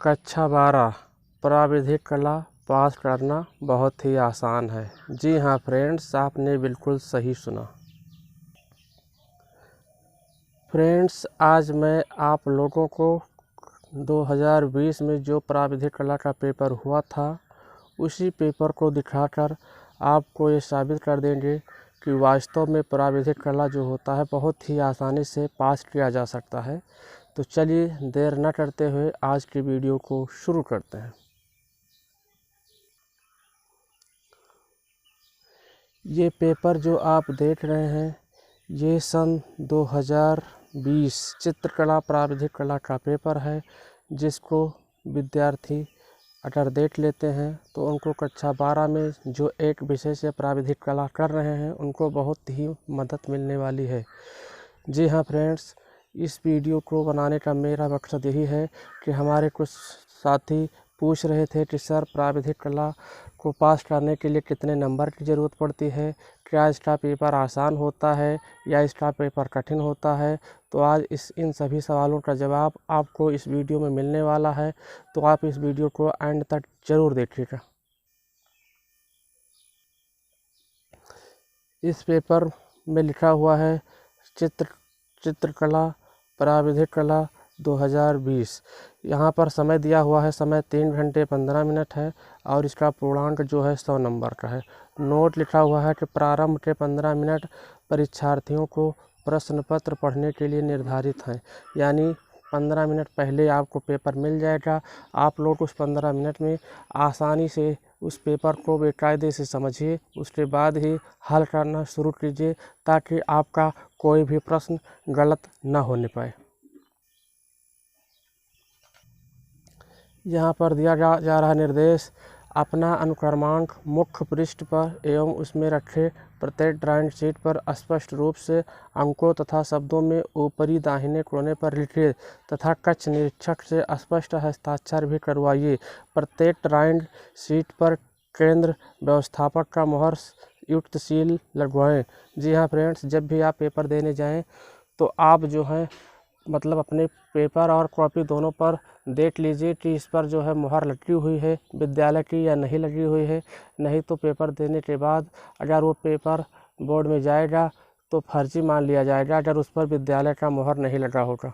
कक्षा 12 प्राविधिक कला पास करना बहुत ही आसान है। जी हाँ फ्रेंड्स, आपने बिल्कुल सही सुना। फ्रेंड्स, आज मैं आप लोगों को 2020 में जो प्राविधिक कला का पेपर हुआ था उसी पेपर को दिखाकर आपको ये साबित कर देंगे कि वास्तव में प्राविधिक कला जो होता है बहुत ही आसानी से पास किया जा सकता है। तो चलिए देर न करते हुए आज की वीडियो को शुरू करते हैं। ये पेपर जो आप देख रहे हैं ये सन 2020 चित्रकला प्राविधिक कला का पेपर है, जिसको विद्यार्थी अगर देख लेते हैं तो उनको कक्षा 12 में जो एक विषय से प्राविधिक कला कर रहे हैं उनको बहुत ही मदद मिलने वाली है। जी हाँ फ्रेंड्स, इस वीडियो को बनाने का मेरा मकसद यही है कि हमारे कुछ साथी पूछ रहे थे कि सर प्राविधिक कला को पास करने के लिए कितने नंबर की ज़रूरत पड़ती है, क्या इसका पेपर आसान होता है या इसका पेपर कठिन होता है। तो आज इन सभी सवालों का जवाब आपको इस वीडियो में मिलने वाला है, तो आप इस वीडियो को एंड तक ज़रूर देखिएगा। इस पेपर में लिखा हुआ है चित्रकला प्राविधिक कला 2020। यहाँ पर समय दिया हुआ है, समय 3 घंटे 15 मिनट है और इसका पूर्णांक जो है 100 नंबर का है। नोट लिखा हुआ है कि प्रारंभ के 15 मिनट परीक्षार्थियों को प्रश्न पत्र पढ़ने के लिए निर्धारित हैं, यानी 15 मिनट पहले आपको पेपर मिल जाएगा। आप लोग उस 15 मिनट में आसानी से उस पेपर को बेकायदे से समझिए, उसके बाद ही हल करना शुरू कीजिए ताकि आपका कोई भी प्रश्न गलत न होने पाए। यहाँ पर दिया जा रहा निर्देश, अपना अनुक्रमांक मुख्य पृष्ठ पर एवं उसमें रखे प्रत्येक ड्राइंग शीट पर स्पष्ट रूप से अंकों तथा शब्दों में ऊपरी दाहिने कोने पर लिखिए तथा कक्ष निरीक्षक से स्पष्ट हस्ताक्षर भी करवाइए। प्रत्येक ड्राइंग शीट पर केंद्र व्यवस्थापक का मुहर युक्त सील लगवाएं। जी हाँ फ्रेंड्स, जब भी आप पेपर देने जाएं तो आप जो है मतलब अपने पेपर और कॉपी दोनों पर देख लीजिए कि इस पर जो है मुहर लगी हुई है विद्यालय की या नहीं लगी हुई है। नहीं तो पेपर देने के बाद अगर वो पेपर बोर्ड में जाएगा तो फर्जी मान लिया जाएगा अगर उस पर विद्यालय का मुहर नहीं लगा होगा।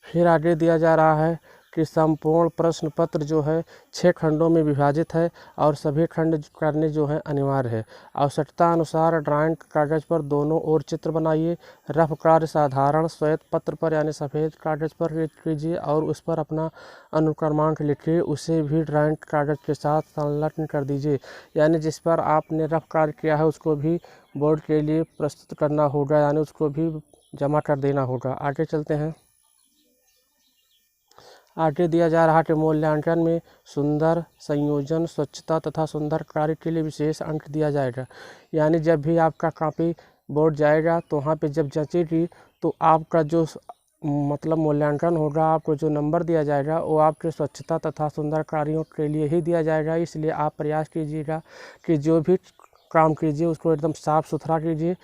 फिर आगे दिया जा रहा है कि संपूर्ण प्रश्न पत्र जो है 6 खंडों में विभाजित है और सभी खंड करने जो है अनिवार्य है। आवश्यकता अनुसार ड्राइंग कागज पर दोनों ओर चित्र बनाइए। रफ कार्य साधारण श्वेत पत्र पर यानी सफ़ेद कागज पर कीजिए और उस पर अपना अनुक्रमांक लिखिए। उसे भी ड्राइंग कागज के साथ संलग्न कर दीजिए, यानी जिस पर आपने रफ कार्य किया है उसको भी बोर्ड के लिए प्रस्तुत करना होगा, यानी उसको भी जमा कर देना होगा। आगे चलते हैं। आगे दिया जा रहा कि मूल्यांकन में सुंदर संयोजन, स्वच्छता तथा सुंदर कार्य के लिए विशेष अंक दिया जाएगा। यानी जब भी आपका कॉपी बोर्ड जाएगा तो वहाँ पे जब जंचेगी तो आपका जो मतलब मूल्यांकन होगा, आपको जो नंबर दिया जाएगा वो आपके स्वच्छता तथा सुंदर कार्यों के लिए ही दिया जाएगा। इसलिए आप प्रयास कीजिएगा कि जो भी काम कीजिए उसको एकदम साफ़ सुथरा कीजिए।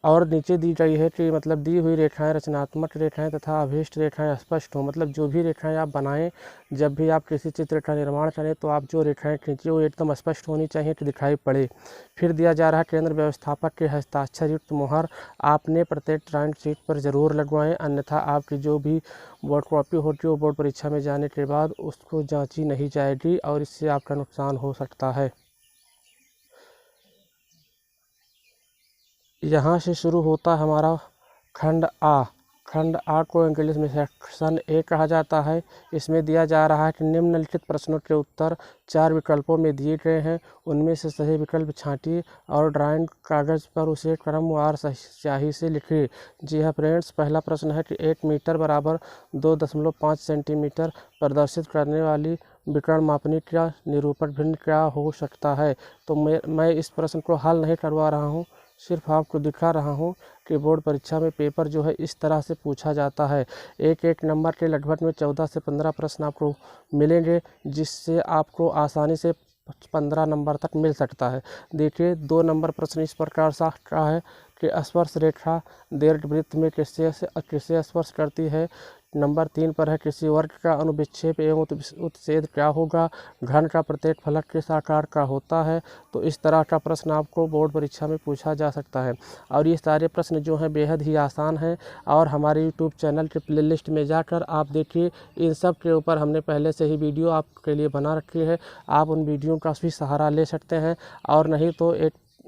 और नीचे दी गई है कि मतलब दी हुई रेखाएं रचनात्मक रेखाएं तथा अभीष्ट रेखाएं स्पष्ट हों। मतलब जो भी रेखाएं आप बनाएं, जब भी आप किसी चित्र का निर्माण करें तो आप जो रेखाएं खींचिए वो एकदम स्पष्ट होनी चाहिए कि दिखाई पड़े। फिर दिया जा रहा है केंद्र व्यवस्थापक के हस्ताक्षर युक्त मुहर आपने प्रत्येक ड्राइंग शीट पर ज़रूर लगवाएं, अन्यथा आपकी जो भी बोर्ड कॉपी होगी वो बोर्ड परीक्षा में जाने के बाद उसको जाँची नहीं जाएगी और इससे आपका नुकसान हो सकता है। यहाँ से शुरू होता है हमारा खंड आ। खंड आ को इंग्लिश में सेक्शन ए कहा जाता है। इसमें दिया जा रहा है कि निम्नलिखित प्रश्नों के उत्तर 4 विकल्पों में दिए गए हैं, उनमें से सही विकल्प छांटिए और ड्राइंग कागज पर उसे क्रमवार स्याही से लिखिए। जी हाँ फ्रेंड्स, पहला प्रश्न है कि 1 मीटर बराबर 2.5 सेंटीमीटर प्रदर्शित करने वाली विकर्ण मापनी का निरूपक भिन्न क्या हो सकता है। तो मैं इस प्रश्न को हल नहीं करवा रहा हूँ, सिर्फ आपको दिखा रहा हूँ कि बोर्ड परीक्षा में पेपर जो है इस तरह से पूछा जाता है। एक नंबर के लगभग में 14 से 15 प्रश्न आपको मिलेंगे, जिससे आपको आसानी से 15 नंबर तक मिल सकता है। देखिए 2 नंबर प्रश्न इस प्रकार सा का है कि स्पर्श रेखा दीर्घवृत्त में किससे स्पर्श करती है। नंबर 3 पर है किसी वर्ग का अनुविच्छेद एवं उत्च्छेद क्या होगा। घन का प्रत्येक फलक किस आकार का होता है। तो इस तरह का प्रश्न आपको बोर्ड परीक्षा में पूछा जा सकता है। और ये सारे प्रश्न जो हैं बेहद ही आसान हैं। और हमारे यूट्यूब चैनल के प्लेलिस्ट में जाकर आप देखिए, इन सब के ऊपर हमने पहले से ही वीडियो आपके लिए बना रखी है। आप उन वीडियो का भी सहारा ले सकते हैं। और नहीं तो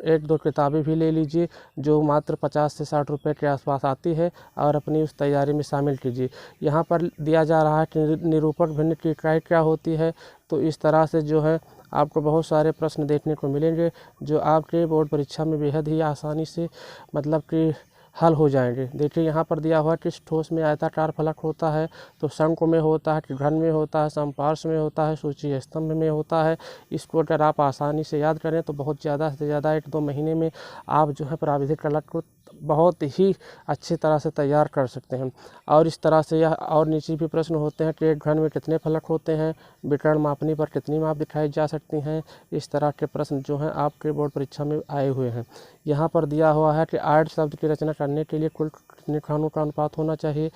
एक दो किताबें भी ले लीजिए जो मात्र 50 से 60 रुपये के आसपास आती है, और अपनी उस तैयारी में शामिल कीजिए। यहाँ पर दिया जा रहा है कि निरूपक भिन्न की इकाई क्या होती है। तो इस तरह से जो है आपको बहुत सारे प्रश्न देखने को मिलेंगे जो आपके बोर्ड परीक्षा में बेहद ही आसानी से मतलब कि हल हो जाएंगे। देखिए यहाँ पर दिया हुआ है कि ठोस में आयताकार फलक होता है, तो शंकु में होता है, कि घन में होता है, समपार्श्व में होता है, सूची स्तंभ में होता है। इसको अगर आप आसानी से याद करें तो बहुत ज़्यादा से ज़्यादा 1-2 महीने में आप जो है प्राविधिक फलक को बहुत ही अच्छी तरह से तैयार कर सकते हैं। और इस तरह से यह और नीचे भी प्रश्न होते हैं कि एक घन में कितने फलक होते हैं, विकर्ण मापनी पर कितनी माप दिखाई जा सकती हैं। इस तरह के प्रश्न जो हैं आपके बोर्ड परीक्षा में आए हुए हैं। यहाँ पर दिया हुआ है कि आर्ट शब्द की रचना करने के लिए कुल कितने खानों का अनुपात होना चाहिए,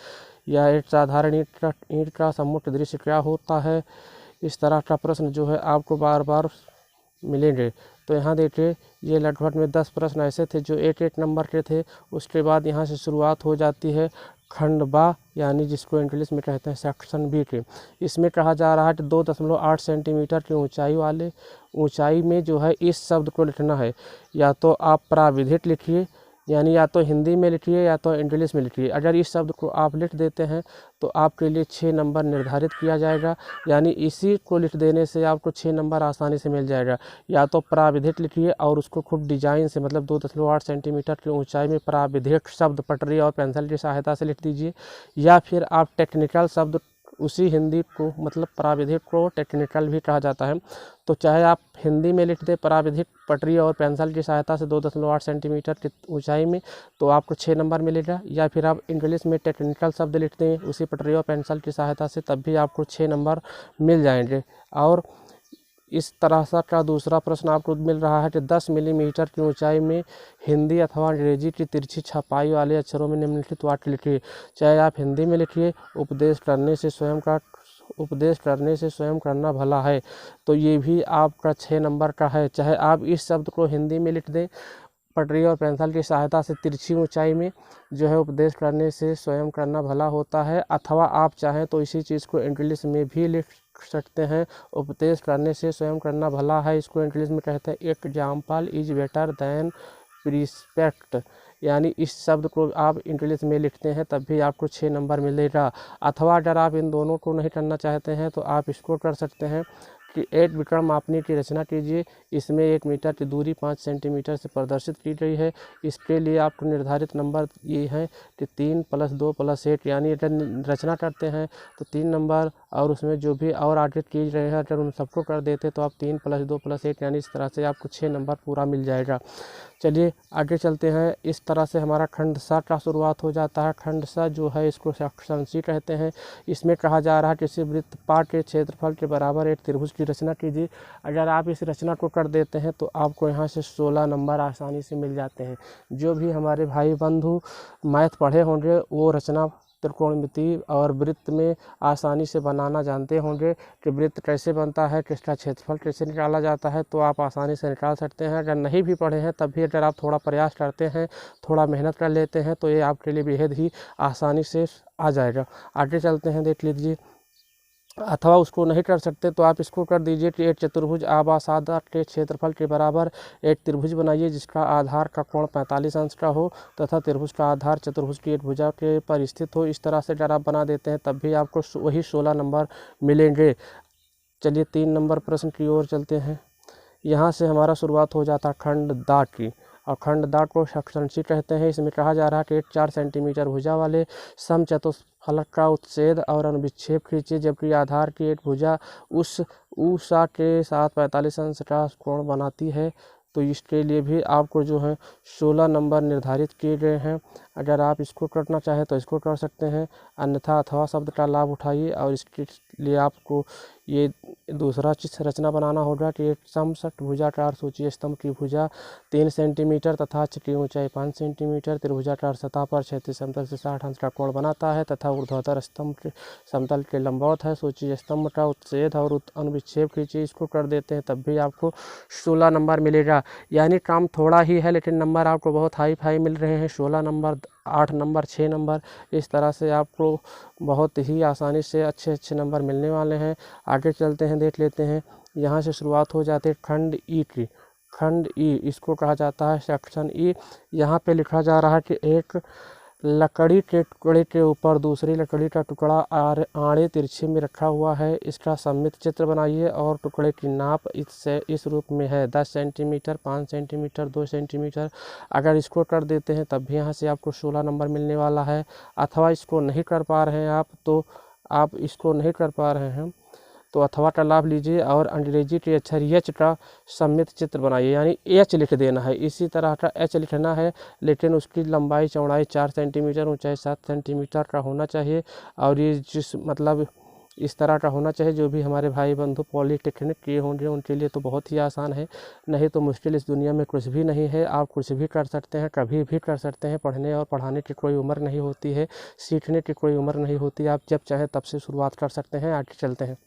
या एक साधारण ईंट का सम्मुख दृश्य क्या होता है। इस तरह का प्रश्न जो है आपको बार बार मिलेंगे। तो यहाँ देखिए, ये लगभग में 10 प्रश्न ऐसे थे जो 1-1 नंबर के थे। उसके बाद यहाँ से शुरुआत हो जाती है खंड बा, यानी जिसको इंग्लिश में कहते हैं सेक्शन बी के। इसमें कहा जा रहा है कि 2.8 सेंटीमीटर की ऊंचाई में जो है इस शब्द को लिखना है। या तो आप प्राविधिक लिखिए, यानी या तो हिंदी में लिखिए या तो इंग्लिश में लिखिए। अगर इस शब्द को आप लिख देते हैं तो आपके लिए 6 नंबर निर्धारित किया जाएगा। यानी इसी को लिख देने से आपको 6 नंबर आसानी से मिल जाएगा। या तो प्राविधिक लिखिए और उसको खूब डिजाइन से, मतलब 2.8 सेंटीमीटर की ऊंचाई में प्राविधिक शब्द पटरी और पेंसिल की सहायता से लिख दीजिए। या फिर आप टेक्निकल शब्द, उसी हिंदी को मतलब प्राविधिक को टेक्निकल भी कहा जाता है, तो चाहे आप हिंदी में लिख दें प्राविधिक पटरी और पेंसिल की सहायता से 2.8 सेंटीमीटर की ऊंचाई में, तो आपको 6 नंबर मिलेगा। या फिर आप इंग्लिश में टेक्निकल शब्द लिखते हैं उसी पटरी और पेंसिल की सहायता से, तब भी आपको 6 नंबर मिल जाएंगे। और इस तरह सा का दूसरा प्रश्न आपको मिल रहा है कि 10 मिलीमीटर की ऊंचाई में हिंदी अथवा अंग्रेजी की तिरछी छपाई वाले अक्षरों में निम्नलिखित वाक्य लिखिए। चाहे आप हिंदी में लिखिए, उपदेश करने से स्वयं करना भला है, तो ये भी आपका 6 नंबर का है। चाहे आप इस शब्द को हिंदी में लिख दें पटरी और पेंसिल की सहायता से तिरछी ऊंचाई में, जो है उपदेश करने से स्वयं करना भला होता है। अथवा आप चाहें तो इसी चीज़ को इंग्लिश में भी लिख सकते हैं, उपदेश करने से स्वयं करना भला है। इसको इंग्लिश में कहते हैं एग्जाम्पल इज बेटर दैन प्रिस्पेक्ट। यानी इस शब्द को आप इंग्लिश में लिखते हैं तब भी आपको 6 नंबर मिलेगा। अथवा अगर आप इन दोनों को नहीं करना चाहते हैं तो आप इसको कर सकते हैं कि एक विकर्ण मापनी की रचना कीजिए। इसमें 1 मीटर की दूरी 5 सेंटीमीटर से प्रदर्शित की गई है। इसके लिए आपको निर्धारित नंबर ये है कि 3 + 2 + 1, यानी अगर रचना करते हैं तो 3 नंबर, और उसमें जो भी और आगे चीज रहे हैं अगर उन सबको कर देते तो आप 3 + 2 + 1, यानी इस तरह से आपको 6 नंबर पूरा मिल जाएगा। चलिए आगे चलते हैं। इस तरह से हमारा खंड सा का शुरुआत हो जाता है। खंड सा जो है इसको सेक्शन सी कहते हैं। इसमें कहा जा रहा है कि किसी वृत्तपात के क्षेत्रफल के बराबर एक त्रिभुज की रचना कीजिए। अगर आप इस रचना को कर देते हैं तो आपको यहाँ से 16 नंबर आसानी से मिल जाते हैं। जो भी हमारे भाई बंधु मैथ पढ़े होंगे वो रचना त्रिकोणमिति और वृत्त में आसानी से बनाना जानते होंगे कि वृत्त कैसे बनता है, किसका क्षेत्रफल कैसे निकाला जाता है, तो आप आसानी से निकाल सकते हैं। अगर नहीं भी पढ़े हैं तब भी अगर आप थोड़ा प्रयास करते हैं, थोड़ा मेहनत कर लेते हैं तो ये आपके लिए बेहद ही आसानी से आ जाएगा। आगे चलते हैं, देख लीजिए। अथवा उसको नहीं कर सकते तो आप इसको कर दीजिए कि एक चतुर्भुज आधार के क्षेत्रफल के बराबर एक त्रिभुज बनाइए जिसका आधार का कोण 45 अंश का हो तथा त्रिभुज का आधार चतुर्भुज की एक भुजा के पर स्थित हो। इस तरह से अगर आप बना देते हैं तब भी आपको वही 16 नंबर मिलेंगे। चलिए 3 नंबर प्रश्न की ओर चलते हैं। यहाँ से हमारा शुरुआत हो जाता है खंड दा की, और खंड दा को सेक्शन सी कहते हैं। इसमें कहा जा रहा है कि एक 4 सेंटीमीटर भुजा वाले समचतुष्फलक का उत्च्छेद और अनुविच्छेद खींचिए जबकि आधार की एक भुजा उस ऊषा के साथ 45 अंश का कोण बनाती है। तो इसके लिए भी आपको जो है 16 नंबर निर्धारित किए गए हैं। अगर आप इसको करना चाहें तो इसको कर सकते हैं, अन्यथा अथवा शब्द का लाभ उठाइए और इसके लिए आपको ये दूसरा चित्र रचना बनाना होगा कि षटभुजाकार सूची स्तंभ त्रिभुजा 3 सेंटीमीटर तथा की ऊंचाई 5 सेंटीमीटर त्रिभुजाकार सतह पर क्षैतिज समतल से 60 अंश का कोण बनाता है तथा ऊर्ध्वाधर स्तंभ समतल के लंबवत है। सूची स्तंभ का उच्छेद और अनुविच्छेद कीजिए, इसको कर देते हैं तब भी आपको 16 नंबर मिलेगा। यानी काम थोड़ा ही है लेकिन नंबर आपको बहुत हाई फाई मिल रहे हैं। 16 नंबर, 8 नंबर, 6 नंबर, इस तरह से आपको बहुत ही आसानी से अच्छे नंबर मिलने वाले हैं। आगे चलते हैं, देख लेते हैं। यहाँ से शुरुआत हो जाती है खंड ई की। खंड ई इसको कहा जाता है सेक्शन ई। यहाँ पे लिखा जा रहा है कि एक लकड़ी के टुकड़े के ऊपर दूसरी लकड़ी का टुकड़ा आड़े तिरछे में रखा हुआ है। इसका सममित चित्र बनाइए और टुकड़े की नाप इस रूप में है 10 सेंटीमीटर, 5 सेंटीमीटर, 2 सेंटीमीटर। अगर इसको कर देते हैं तब भी यहाँ से आपको 16 नंबर मिलने वाला है। अथवा इसको नहीं कर पा रहे हैं आप, तो आप इसको नहीं कर पा रहे हैं तो अथवा का लाभ लीजिए और अंग्रेजी के अक्षर एच का सममित चित्र बनाइए, यानी एच लिख देना है। इसी तरह का एच लिखना है लेकिन उसकी लंबाई चौड़ाई 4 सेंटीमीटर, ऊंचाई 7 सेंटीमीटर का होना चाहिए। और ये जिस मतलब इस तरह का होना चाहिए। जो भी हमारे भाई बंधु पॉलीटेक्निक किए होंगे उनके लिए तो बहुत ही आसान है, नहीं तो मुश्किल इस दुनिया में कुछ भी नहीं है। आप कुछ भी कर सकते हैं, कभी भी कर सकते हैं। पढ़ने और पढ़ाने की कोई उम्र नहीं होती है, सीखने की कोई उम्र नहीं होती। आप जब चाहें तब से शुरुआत कर सकते हैं। आगे चलते हैं।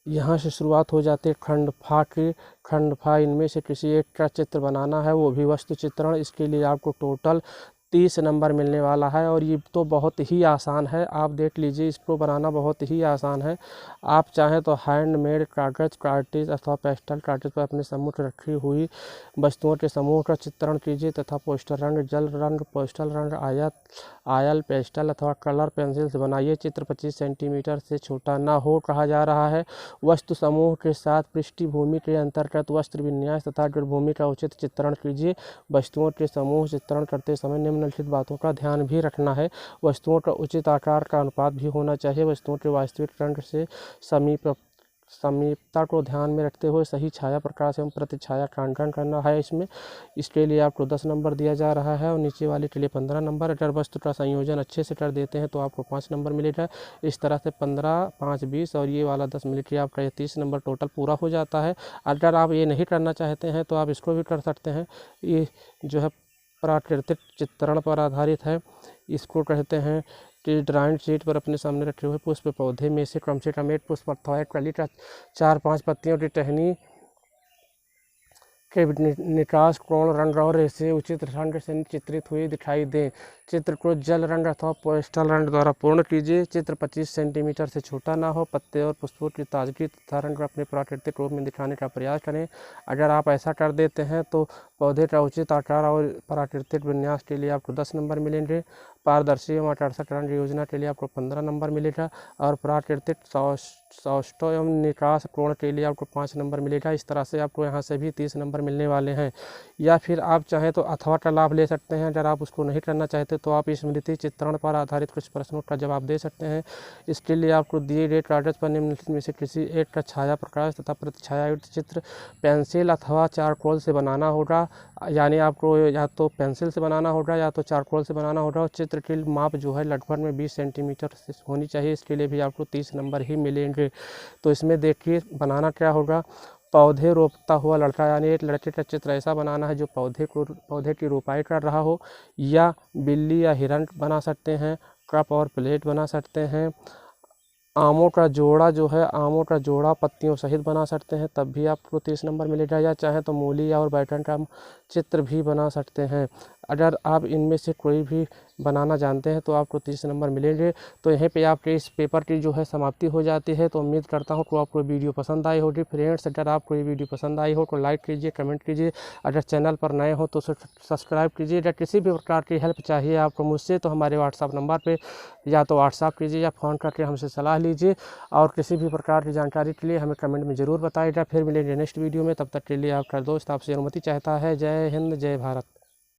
यहाँ से शुरुआत हो जाती है खंड फा की। खंड फा इनमें से किसी एक का चित्र बनाना है, वो भी वस्तु चित्रण। इसके लिए आपको टोटल 30 नंबर मिलने वाला है और ये तो बहुत ही आसान है। आप देख लीजिए, इसको बनाना बहुत ही आसान है। आप चाहें तो हैंडमेड कागज़, कार्टेज अथवा पेस्टल कागज़ पर अपने सम्मुख रखी हुई वस्तुओं के समूह का चित्रण कीजिए तथा पोस्टर रंग, जल रंग, पोस्टल रंग, आयल पेस्टल अथवा कलर पेंसिल से बनाइए। चित्र 25 सेंटीमीटर से छोटा ना हो कहा जा रहा है। वस्तु समूह के साथ पृष्ठभूमि के अंतर्गत वस्त्र विन्यास तथा जड़भूमि का उचित चित्रण कीजिए। वस्तुओं के समूह चित्रण करते समय निम्नलिखित बातों का ध्यान भी रखना है। वस्तुओं का उचित आकार का अनुपात भी होना चाहिए। वस्तुओं के वास्तविक रंग से समीपता को ध्यान में रखते हुए सही छाया प्रकाश एवं प्रतिछाया का अंकन करना है। इसके लिए आपको 10 नंबर दिया जा रहा है और नीचे वाले के लिए 15 नंबर। अगर वस्तु का संयोजन अच्छे से कर देते हैं तो आपको 5 नंबर मिलेगा। इस तरह से 15, 5, 20 और ये वाला 10 मिनट आपका ये 30 नंबर टोटल पूरा हो जाता है। अगर आप ये नहीं करना चाहते हैं तो आप इसको भी कर सकते हैं। ये जो है प्राकृतिक चित्रण पर आधारित है। इसको कहते हैं कि ड्राइंग शीट पर अपने सामने रखे हुए पुष्प पौधे में से कम से कम एक पुष्प अथवा एक कली का 4-5 पत्तियों की टहनी के निकास कोण, रंग और रेशे उचित रंग से चित्रित हुई दिखाई दें। चित्र को जल रंग अथवा पोस्टल रंग द्वारा पूर्ण कीजिए। चित्र 25 सेंटीमीटर से छोटा ना हो। पत्ते और पुष्पों की ताजगी तथा रंग अपने प्राकृतिक रूप में दिखाने का प्रयास करें। अगर आप ऐसा कर देते हैं तो पौधे का उचित आकार और प्राकृतिक विन्यास के लिए आपको 10 नंबर मिलेंगे। पारदर्शी एवं आकर्षक रंग योजना के लिए आपको 15 नंबर मिलेगा और प्राकृतिक सौष्ठव एवं निकास कोण के लिए आपको 5 नंबर मिलेगा। इस तरह से आपको यहाँ से भी 30 नंबर मिलने वाले हैं। या फिर आप चाहें तो अथवा का लाभ ले सकते हैं। अगर आप उसको नहीं करना चाहते तो आप स्मृति चित्रण पर आधारित कुछ प्रश्नों का जवाब दे सकते हैं। इसके लिए आपको दिए गए कागज पर निम्नलिखित में से किसी एक का छाया प्रकाश तथा प्रतिछाया युक्त चित्र पेंसिल अथवा चारकोल से बनाना होगा। यानी आपको या तो पेंसिल से बनाना होगा या तो चारकोल से बनाना होगा। और चित्र की माप जो है लगभग में 20 सेंटीमीटर से होनी चाहिए। इसके लिए भी आपको 30 नंबर ही मिलेंगे। तो इसमें देखिए बनाना क्या होगा। पौधे रोपता हुआ लड़का, यानी एक लड़के का चित्र ऐसा बनाना है जो पौधे की रोपाई कर रहा हो, या बिल्ली या हिरण बना सकते हैं। कप और प्लेट बना सकते हैं। आमों का जोड़ा जो है, आमों का जोड़ा पत्तियों सहित बना सकते हैं, तब भी आपको 30 नंबर मिलेगा। या चाहे तो मूली और बैगन का चित्र भी बना सकते हैं। अगर आप इनमें से कोई भी बनाना जानते हैं तो आपको 30 नंबर मिलेंगे। तो यहीं पे आपके इस पेपर की जो है समाप्ति हो जाती है। तो उम्मीद करता हूँ कि आपको वीडियो पसंद आई होगी। फ्रेंड्स, अगर आपको ये वीडियो पसंद आई हो तो लाइक कीजिए, कमेंट कीजिए। अगर चैनल पर नए हो तो सब्सक्राइब कीजिए। अगर किसी भी प्रकार की हेल्प चाहिए आपको मुझसे तो हमारे व्हाट्सअप नंबर पर या तो व्हाट्सअप कीजिए या फ़ोन करके हमसे सलाह लीजिए। और किसी भी प्रकार की जानकारी के लिए हमें कमेंट में ज़रूर बताइएगा। फिर मिलेंगे नेक्स्ट वीडियो में। तब तक के लिए आपका दोस्त आपसे अनुमति चाहता है। जय हिंद, जय भारत।